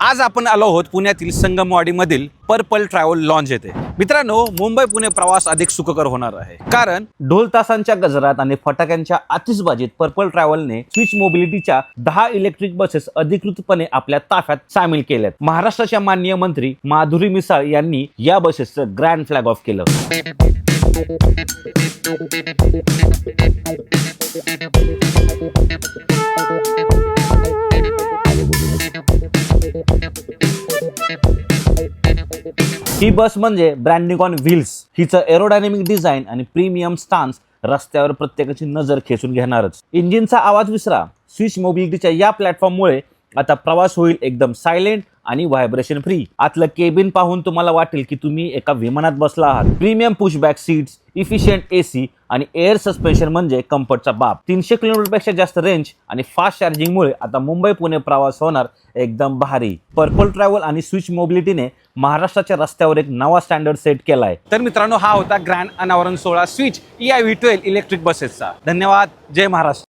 आज आपण आलो आहोत पुण्यातील संगमवाडीमधील पर्पल ट्रॅव्हल लॉन्च येथे। मित्रांनो, मुंबई पुणे प्रवास अधिक सुखकर होणार आहे, कारण ढोल तासांच्या गजरात आणि फटाक्यांच्या आतिषबाजीत पर्पल ट्रॅव्हलने स्विच मोबिलिटीच्या 10 इलेक्ट्रिक बसेस अधिकृतपणे आपल्या ताफ्यात सामील केल्यात। महाराष्ट्राच्या माननीय मंत्री माधुरी मिसाळ यांनी या बसेसचं ग्रँड फ्लॅग ऑफ केलं। ही बस म्हणजे ब्रँडिंग ऑन व्हील्स। हिचं एरोडायनेमिक डिझाईन आणि प्रीमियम स्टान्स रस्त्यावर प्रत्येकाची नजर खेचून घेणारच। इंजिनचा आवाज विसरा, स्विच मोबिलिटीच्या या प्लॅटफॉर्ममुळे आता प्रवास होईल एकदम सायलेंट आणि व्हायब्रेशन फ्री। आतलं केबिन पाहून तुम्हाला वाटेल की तुम्ही एका विमानात बसला आहात। Premium pushback seats, efficient AC आणि एअर सस्पेन्शन म्हणजे कम्फर्टचा बाप। 300 किलोमीटरपेक्षा जास्त रेंज आणि फास्ट चार्जिंगमुळे आता मुंबई पुणे प्रवास होणार एकदम भारी। पर्पल ट्रॅव्हल आणि स्विच मोबिलिटीने महाराष्ट्राच्या रस्त्यावर एक नवा स्टँडर्ड सेट केलाय। तर मित्रांनो, हा होता ग्रँड अनावरण सोहळा स्विच EIV12 इलेक्ट्रिक बसेसचा। धन्यवाद। जय महाराष्ट्र।